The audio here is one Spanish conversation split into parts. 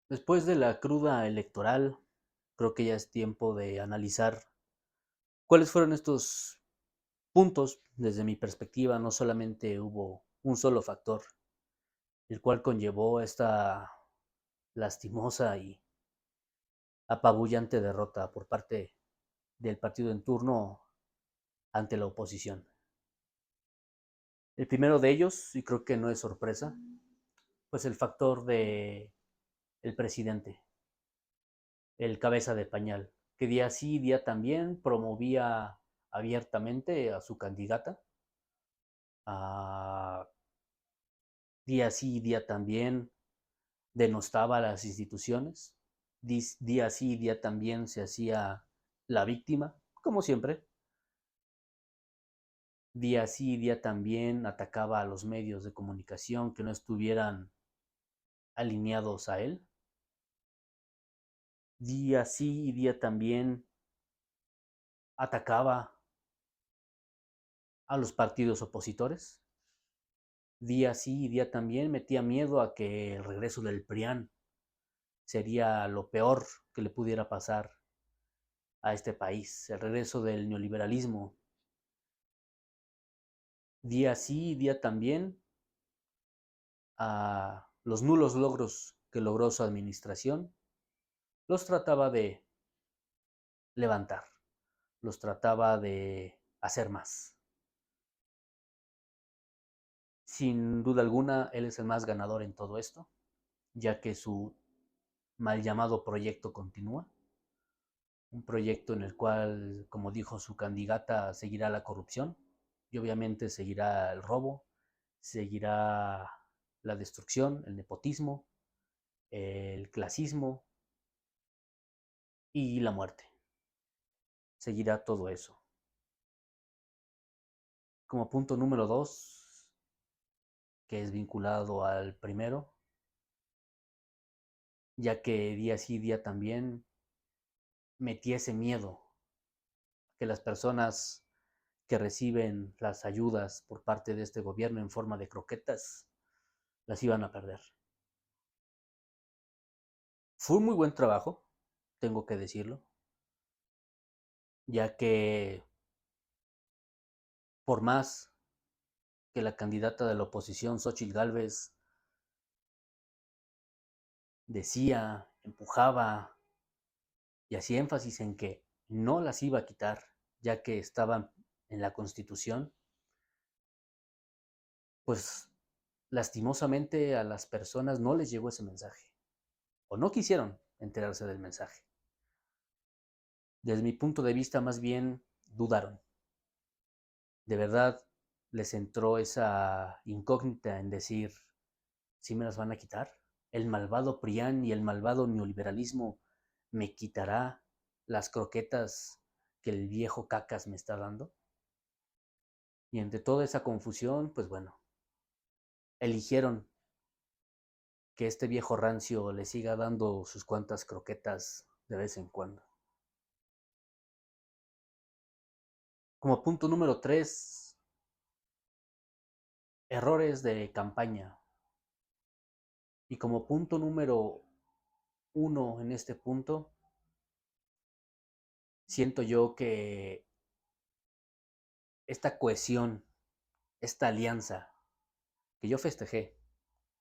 Después de la cruda electoral, creo que ya es tiempo de analizar cuáles fueron estos puntos. Desde mi perspectiva, no solamente hubo un solo factor, el cual conllevó esta lastimosa y apabullante derrota por parte del partido en turno ante la oposición. El primero de ellos, y creo que no es sorpresa, pues el factor de el presidente, el cabeza de pañal, que día sí, día también promovía abiertamente a su candidata, a día sí, día también denostaba a las instituciones, día sí, día también se hacía la víctima, como siempre, día sí, día también atacaba a los medios de comunicación que no estuvieran alineados a él, día sí, día también atacaba a los partidos opositores, día sí y día también metía miedo a que el regreso del PRIAN sería lo peor que le pudiera pasar a este país, el regreso del neoliberalismo. Día sí y día también a los nulos logros que logró su administración, los trataba de levantar, los trataba de hacer más. Sin duda alguna, él es el más ganador en todo esto, ya que su mal llamado proyecto continúa, un proyecto en el cual, como dijo su candidata, seguirá la corrupción y obviamente seguirá el robo, seguirá la destrucción, el nepotismo, el clasismo y la muerte. Seguirá todo eso. Como punto número dos, que es vinculado al primero, ya que día sí, día también metía ese miedo que las personas que reciben las ayudas por parte de este gobierno en forma de croquetas las iban a perder. Fue un muy buen trabajo, tengo que decirlo, ya que por más que la candidata de la oposición, Xochitl Gálvez, decía, empujaba y hacía énfasis en que no las iba a quitar, ya que estaban en la Constitución, pues lastimosamente a las personas no les llegó ese mensaje, o no quisieron enterarse del mensaje. Desde mi punto de vista, más bien dudaron. De verdad les entró esa incógnita en decir, ¿sí me las van a quitar? ¿El malvado PRIAN y el malvado neoliberalismo me quitará las croquetas que el viejo cacas me está dando? Y entre toda esa confusión, pues bueno, eligieron que este viejo rancio le siga dando sus cuantas croquetas de vez en cuando. Como punto número 3, errores de campaña. Y como punto número 1 en este punto, siento yo que esta cohesión, esta alianza que yo festejé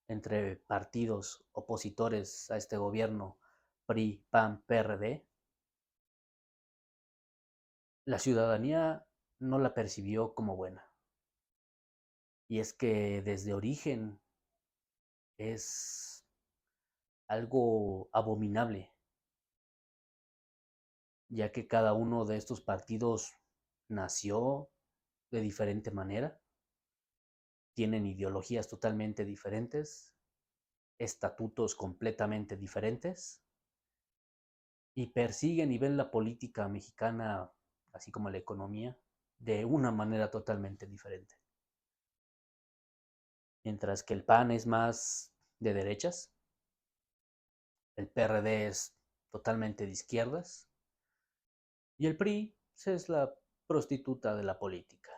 entre partidos opositores a este gobierno, PRI, PAN, PRD, la ciudadanía no la percibió como buena. Y es que desde origen es algo abominable, ya que cada uno de estos partidos nació de diferente manera, tienen ideologías totalmente diferentes, estatutos completamente diferentes y persiguen y ven la política mexicana, así como la economía, de una manera totalmente diferente. Mientras que el PAN es más de derechas, el PRD es totalmente de izquierdas y el PRI es la prostituta de la política.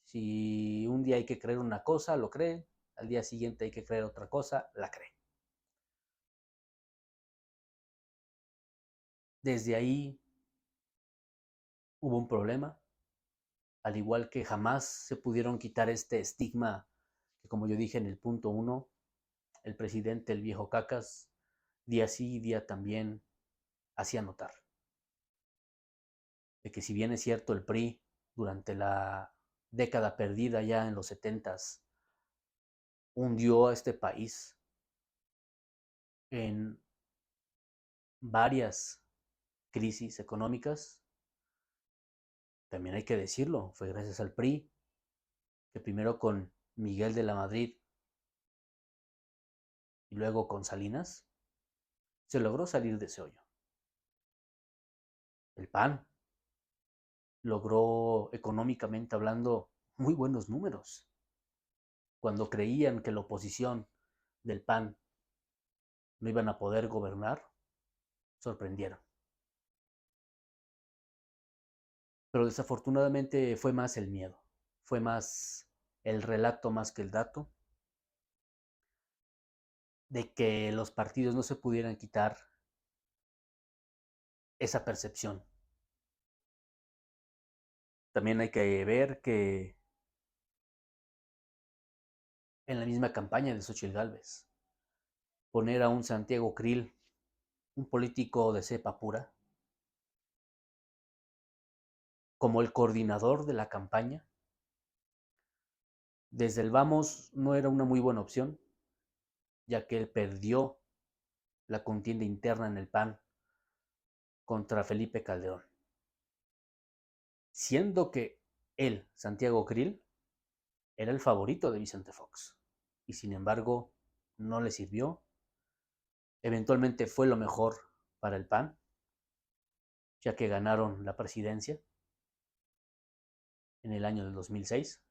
Si un día hay que creer una cosa, lo cree, al día siguiente hay que creer otra cosa, la cree. Desde ahí hubo un problema, al igual que jamás se pudieron quitar este estigma que, como yo dije en el punto 1, el presidente, el viejo Cacas, día sí y día también hacía notar. De que si bien es cierto el PRI durante la década perdida ya en los 70s hundió a este país en varias crisis económicas, también hay que decirlo, fue gracias al PRI que primero con Miguel de la Madrid y luego con Salinas se logró salir de ese hoyo. El PAN logró económicamente hablando muy buenos números. Cuando creían que la oposición del PAN no iban a poder gobernar, sorprendieron. Pero desafortunadamente fue más el miedo, fue más el relato más que el dato de que los partidos no se pudieran quitar esa percepción. También hay que ver que en la misma campaña de Xochitl Gálvez, poner a un Santiago Krill, un político de cepa pura, como el coordinador de la campaña, desde el vamos no era una muy buena opción, ya que él perdió la contienda interna en el PAN contra Felipe Calderón. Siendo que él, Santiago Krill, era el favorito de Vicente Fox. Y sin embargo, no le sirvió. Eventualmente fue lo mejor para el PAN, ya que ganaron la presidencia en el año del 2006.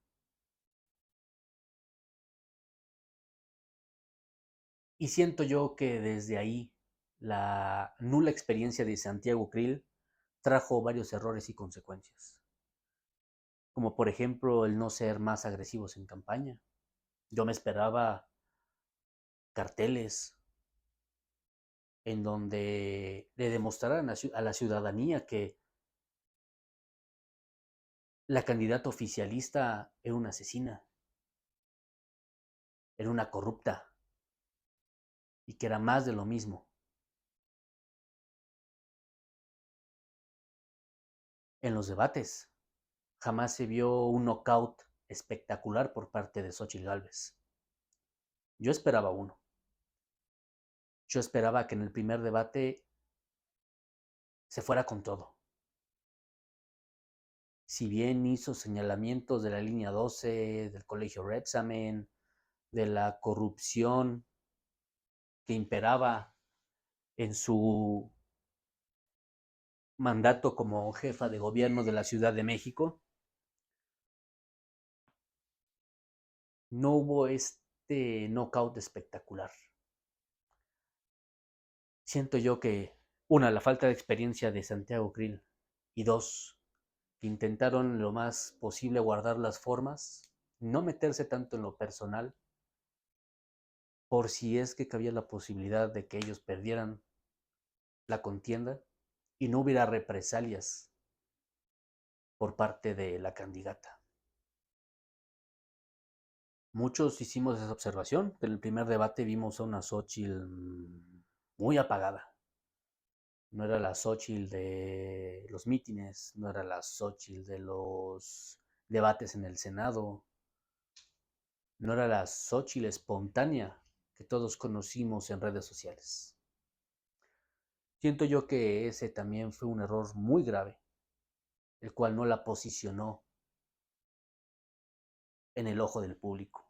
Y siento yo que desde ahí la nula experiencia de Santiago Krill trajo varios errores y consecuencias, como por ejemplo el no ser más agresivos en campaña. Yo me esperaba carteles en donde le demostraran a la ciudadanía que la candidata oficialista era una asesina, era una corrupta y que era más de lo mismo. En los debates jamás se vio un knockout espectacular por parte de Xochitl Gálvez. Yo esperaba uno. Yo esperaba que en el primer debate se fuera con todo. Si bien hizo señalamientos de la línea 12, del colegio Repsamen, de la corrupción que imperaba en su mandato como jefa de gobierno de la Ciudad de México, no hubo este knockout espectacular. Siento yo que, una, la falta de experiencia de Santiago Krill, y dos, que intentaron lo más posible guardar las formas, no meterse tanto en lo personal, por si es que cabía la posibilidad de que ellos perdieran la contienda y no hubiera represalias por parte de la candidata. Muchos hicimos esa observación. En el primer debate vimos a una Xochitl muy apagada. No era la Xochitl de los mítines, no era la Xochitl de los debates en el Senado, no era la Xochitl espontánea que todos conocimos en redes sociales. Siento yo que ese también fue un error muy grave, el cual no la posicionó en el ojo del público.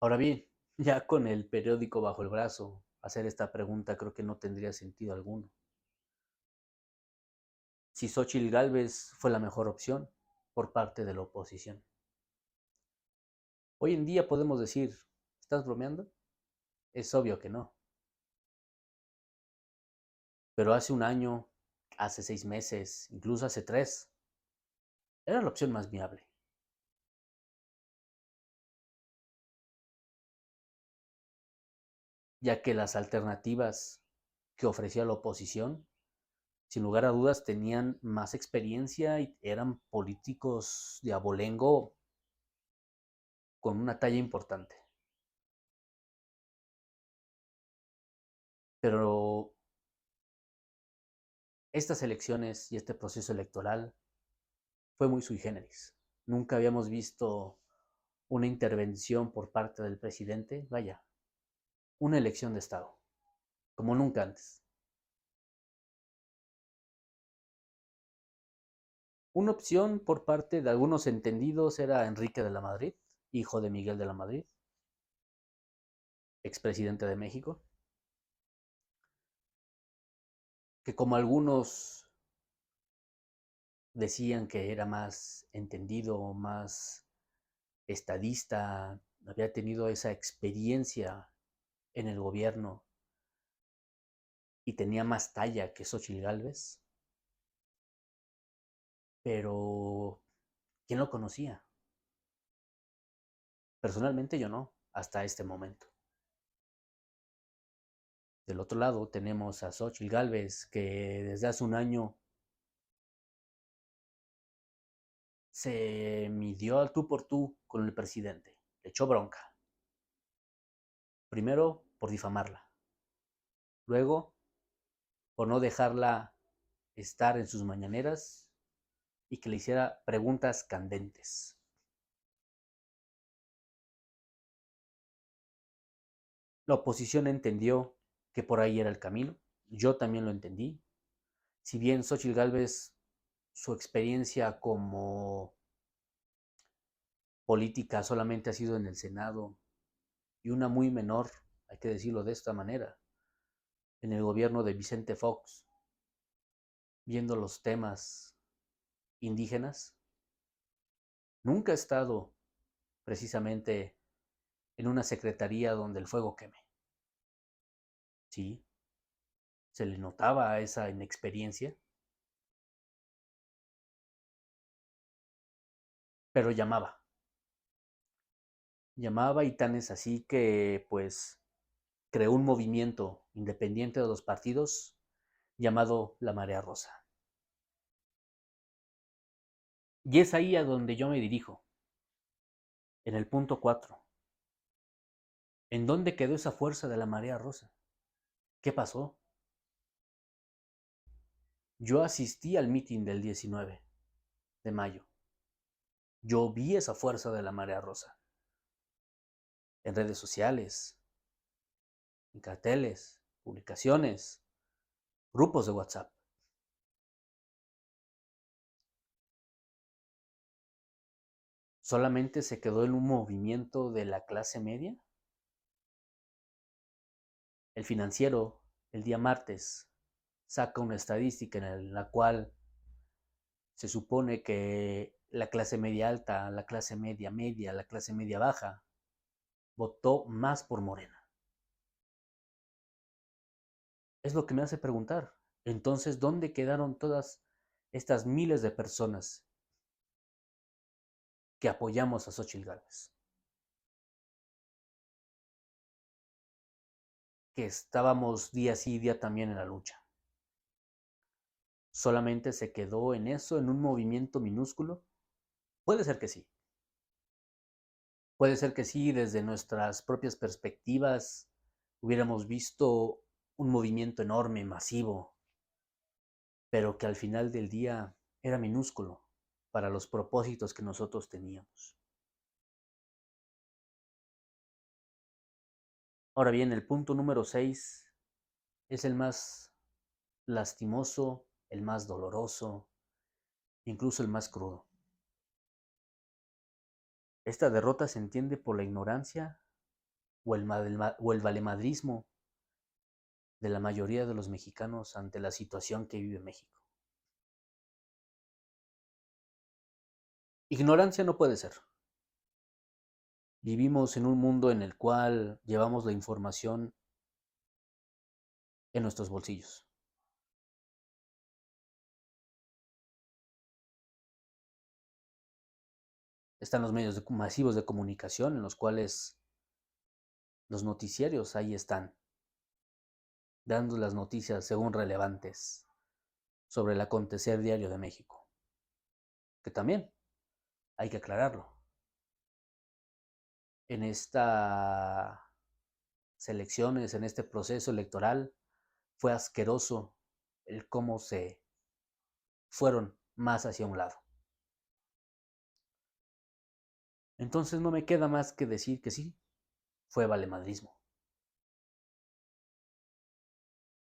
Ahora bien, ya con el periódico bajo el brazo, hacer esta pregunta creo que no tendría sentido alguno. Si Xochitl Gálvez fue la mejor opción por parte de la oposición. Hoy en día podemos decir, ¿estás bromeando? Es obvio que no. Pero hace un año, hace 6 meses, incluso hace 3, era la opción más viable. Ya que las alternativas que ofrecía la oposición, sin lugar a dudas tenían más experiencia y eran políticos de abolengo con una talla importante. Pero estas elecciones y este proceso electoral fue muy sui generis. Nunca habíamos visto una intervención por parte del presidente, vaya, una elección de Estado, como nunca antes. Una opción por parte de algunos entendidos era Enrique de la Madrid, hijo de Miguel de la Madrid, expresidente de México, que como algunos decían que era más entendido, más estadista, había tenido esa experiencia en el gobierno y tenía más talla que Xochitl Gálvez, pero ¿quién lo conocía? Personalmente yo no, hasta este momento. Del otro lado tenemos a Xochitl Gálvez, que desde hace un año se midió al tú por tú con el presidente, le echó bronca. Primero por difamarla, luego por no dejarla estar en sus mañaneras y que le hiciera preguntas candentes. La oposición entendió que por ahí era el camino, yo también lo entendí. Si bien Xochitl Gálvez, su experiencia como política solamente ha sido en el Senado y una muy menor, hay que decirlo de esta manera, en el gobierno de Vicente Fox, viendo los temas indígenas, nunca ha estado precisamente en una secretaría donde el fuego queme. Sí, se le notaba esa inexperiencia, pero llamaba. Llamaba y tan es así que pues creó un movimiento independiente de los partidos llamado la Marea Rosa. Y es ahí a donde yo me dirijo, en el punto 4. ¿En dónde quedó esa fuerza de la Marea Rosa? ¿Qué pasó? Yo asistí al meeting del 19 de mayo. Yo vi esa fuerza de la Marea Rosa en redes sociales, en carteles, publicaciones, grupos de WhatsApp. ¿Solamente se quedó en un movimiento de la clase media? El Financiero, el día martes, saca una estadística en la cual se supone que la clase media alta, la clase media media, la clase media baja, votó más por Morena. Es lo que me hace preguntar. Entonces, ¿dónde quedaron todas estas miles de personas que apoyamos a Xochitl Gálvez? Que estábamos día sí, día también en la lucha. ¿Solamente se quedó en eso, en un movimiento minúsculo? Puede ser que sí. Puede ser que sí, desde nuestras propias perspectivas hubiéramos visto un movimiento enorme, masivo, pero que al final del día era minúsculo para los propósitos que nosotros teníamos. Ahora bien, el punto número 6 es el más lastimoso, el más doloroso, incluso el más crudo. Esta derrota se entiende por la ignorancia o el valemadrismo de la mayoría de los mexicanos ante la situación que vive México. Ignorancia no puede ser. Vivimos en un mundo en el cual llevamos la información en nuestros bolsillos. Están los medios masivos de comunicación en los cuales los noticiarios ahí están. dando las noticias según relevantes sobre el acontecer diario de México, que también hay que aclararlo. En estas elecciones, en este proceso electoral, fue asqueroso el cómo se fueron más hacia un lado. Entonces no me queda más que decir que sí, fue valemadrismo.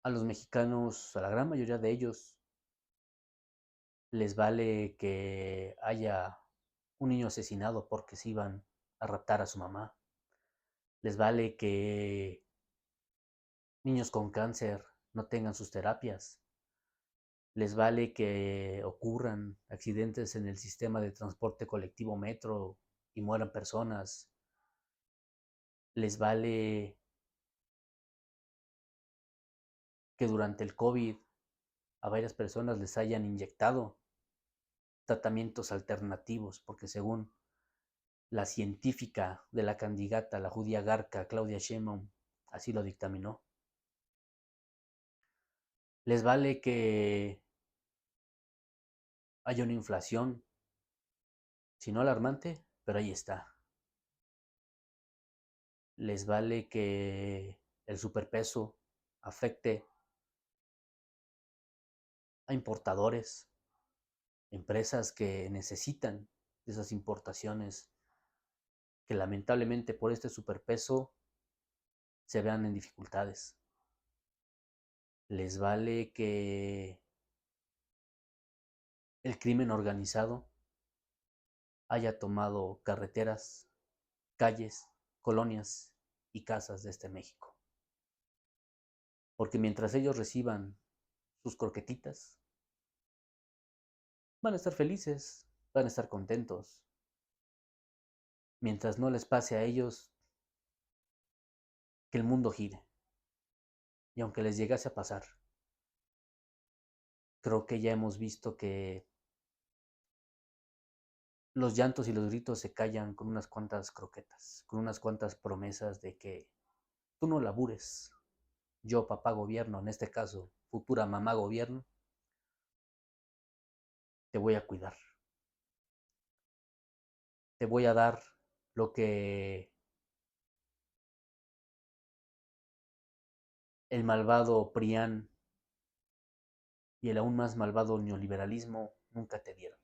A los mexicanos, a la gran mayoría de ellos, les vale que haya un niño asesinado porque se iban a raptar a su mamá. Les vale que niños con cáncer no tengan sus terapias. Les vale que ocurran accidentes en el sistema de transporte colectivo metro y mueran personas. Les vale que durante el COVID a varias personas les hayan inyectado tratamientos alternativos, porque según la científica de la candidata, la judía garca Claudia Sheinbaum, así lo dictaminó. Les vale que haya una inflación, si no alarmante, pero ahí está. Les vale que el superpeso afecte a importadores, empresas que necesitan esas importaciones, que lamentablemente por este superpeso se vean en dificultades. Les vale que el crimen organizado haya tomado carreteras, calles, colonias y casas de este México. Porque mientras ellos reciban sus croquetitas, van a estar felices, van a estar contentos. Mientras no les pase a ellos que el mundo gire. Y aunque les llegase a pasar, creo que ya hemos visto que los llantos y los gritos se callan con unas cuantas croquetas, con unas cuantas promesas de que tú no labures. Yo, papá gobierno, en este caso, futura mamá gobierno, te voy a cuidar. Te voy a dar lo que el malvado PRIAN y el aún más malvado neoliberalismo nunca te dieron.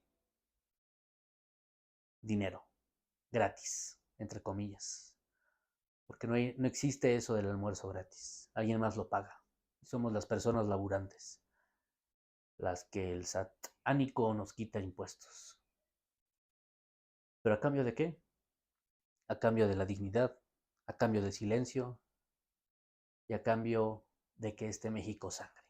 Dinero, gratis, entre comillas. Porque no existe eso del almuerzo gratis. Alguien más lo paga. Somos las personas laburantes las que el satánico nos quita impuestos. ¿Pero a cambio de qué? A cambio de la dignidad, a cambio del silencio y a cambio de que este México sangre.